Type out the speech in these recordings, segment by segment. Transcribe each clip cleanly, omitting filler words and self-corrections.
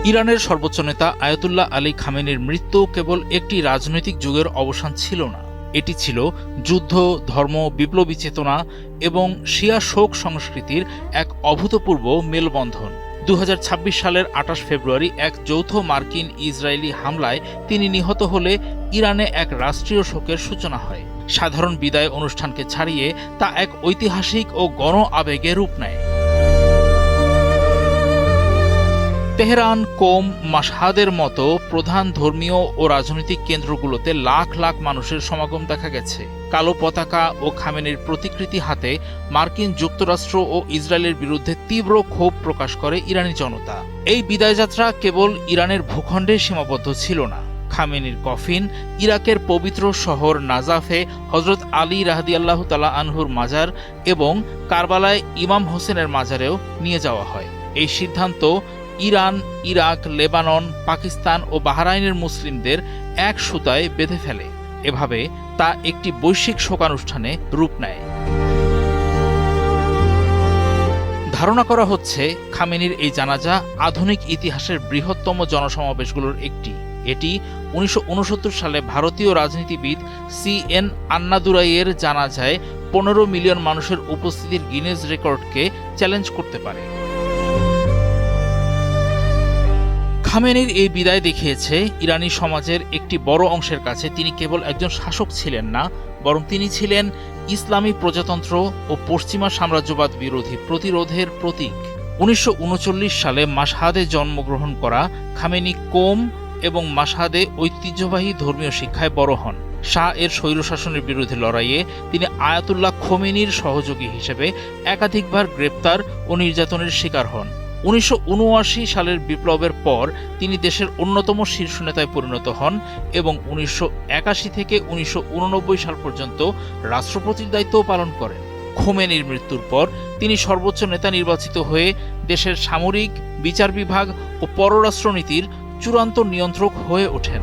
ইরানের সর্বোচ্চ নেতা আয়াতুল্লাহ আলী খামেনির মৃত্যু কেবল একটি রাজনৈতিক যুগের অবসান ছিল না, এটি ছিল যুদ্ধ, ধর্ম, বিপ্লবী চেতনা এবং শিয়া শোক সংস্কৃতির এক অভূতপূর্ব মেলবন্ধন। 2026 সালের 28 ফেব্রুয়ারি এক যৌথ মার্কিন ইসরায়েলি হামলায় তিনি নিহত হলে ইরানে এক রাষ্ট্রীয় শোকের সূচনা হয়। সাধারণ বিদায় অনুষ্ঠানকে ছাড়িয়ে তা এক ঐতিহাসিক ও গণ আবেগে রূপ নেয়। তেহরান, কোম, মাশহাদের মতো প্রধান ধর্মীয় ও রাজনৈতিক কেন্দ্রগুলোতে লাখ লাখ মানুষের সমাগম দেখা গেছে। কালো পতাকা ও খামেনির প্রতিকৃতি হাতে মার্কিন যুক্তরাষ্ট্র ও ইসরায়েলের বিরুদ্ধে তীব্র ক্ষোভ প্রকাশ করে ইরানি জনতা। এই বিদায়যাত্রা কেবল ইরানের ভূখণ্ডে সীমাবদ্ধ ছিল না। খামেনির কফিন ইরাকের পবিত্র শহর নাজাফে হজরত আলী রাদিয়াল্লাহু তাআলা আনহুর মাজার এবং কারবালায় ইমাম হোসেনের মাজারেও নিয়ে যাওয়া হয়। এই সিদ্ধান্ত ইরান, ইরাক, লেবানন, পাকিস্তান ও বাহরাইনের মুসলিমদের এক সুতায় বেঁধে ফেলে। এভাবে তা একটি বৈশ্বিক শোকানুষ্ঠানে রূপ নেয়। ধারণা করা হচ্ছে খামেনির এই জানাজা আধুনিক ইতিহাসের বৃহত্তম জনসমাবেশগুলোর একটি। এটি 1969 সালে ভারতীয় রাজনীতিবিদ CN আন্নাদুরাইয়ের জানাজায় 15 মিলিয়ন মানুষের উপস্থিতির গিনেস রেকর্ডকে চ্যালেঞ্জ করতে পারে। খামেনির এই বিদায় দেখিয়েছে ইরানি সমাজের একটি বড় অংশের কাছে তিনি কেবল একজন শাসক ছিলেন না, বরং তিনি ছিলেন ইসলামী প্রজাতন্ত্র ও পশ্চিমা সাম্রাজ্যবাদ বিরোধী প্রতিরোধের প্রতীক। 1939 সালে মাশহাদে জন্মগ্রহণ করা খামেনি কোম এবং মাশহাদে ঐতিহ্যবাহী ধর্মীয় শিক্ষায় বড় হন। শাহ এর স্বৈরশাসনের বিরুদ্ধে লড়াইয়ে তিনি আয়াতুল্লাহ খোমেনির সহযোগী হিসেবে একাধিকবার গ্রেপ্তার ও নির্যাতনের শিকার হন। 1979 সালের বিপ্লবের পর তিনি দেশের অন্যতম শীর্ষ নেতায় পরিণত হন এবং 1981 থেকে 1989 সাল পর্যন্ত রাষ্ট্রপতির দায়িত্বও পালন করেন। খোমেনির মৃত্যুর পর তিনি সর্বোচ্চ নেতা নির্বাচিত হয়ে দেশের সামরিক, বিচার বিভাগ ও পররাষ্ট্রনীতির চূড়ান্ত নিয়ন্ত্রক হয়ে ওঠেন।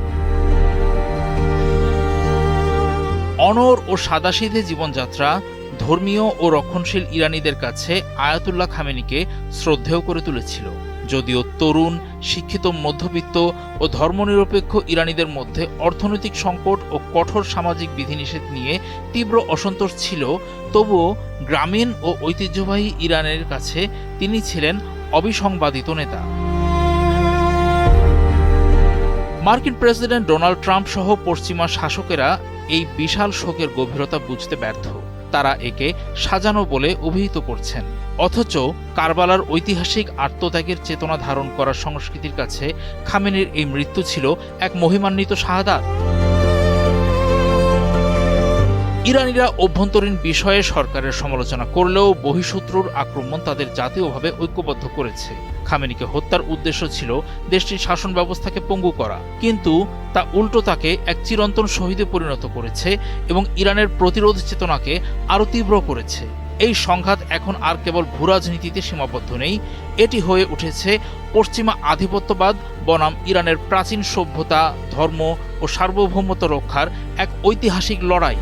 অনড় ও সাদাসিধে জীবনযাত্রা ধর্মীয় ও রক্ষণশীল ইরানিদের কাছে আয়াতুল্লাহ খামেনিকে শ্রদ্ধেয় করে তুলেছিল। যদিও তরুণ, শিক্ষিত মধ্যবিত্ত ও ধর্মনিরপেক্ষ ইরানিদের মধ্যে অর্থনৈতিক সংকট ও কঠোর সামাজিক বিধিনিষেধ নিয়ে তীব্র অসন্তোষ ছিল, তবুও গ্রামীণ ও ঐতিহ্যবাহী ইরানের কাছে তিনি ছিলেন অবিসংবাদিত নেতা। মার্কিন প্রেসিডেন্ট ডোনাল্ড ট্রাম্প সহ পশ্চিমা শাসকেরা এই বিশাল শোকের গভীরতা বুঝতে ব্যর্থ। তারা একে সাজানো বলে অভিহিত করছেন। অথচ কারবালার ঐতিহাসিক আত্মত্যাগের চেতনা ধারণ করার সংস্কৃতির কাছে খামেনির এই মৃত্যু ছিল এক মহিমান্বিত শাহাদাত। ইরানিরা অভ্যন্তরীণ বিষয়ে সরকারের সমালোচনা করলেও বহিঃশত্রুর আক্রমণ তাদের জাতীয়ভাবে ঐক্যবদ্ধ করেছে। খামেনিকে হত্যার উদ্দেশ্য ছিল দেশটির শাসন ব্যবস্থাকে পঙ্গু করা, কিন্তু তা উল্টো তাকে এক চিরন্তন শহীদে পরিণত করেছে এবং ইরানের প্রতিরোধ চেতনাকে আরও তীব্র করেছে। এই সংঘাত এখন আর কেবল ভূরাজনীতিতে সীমাবদ্ধ নেই, এটি হয়ে উঠেছে পশ্চিমা আধিপত্যবাদ বনাম ইরানের প্রাচীন সভ্যতা, ধর্ম ও সার্বভৌমত্ব রক্ষার এক ঐতিহাসিক লড়াই।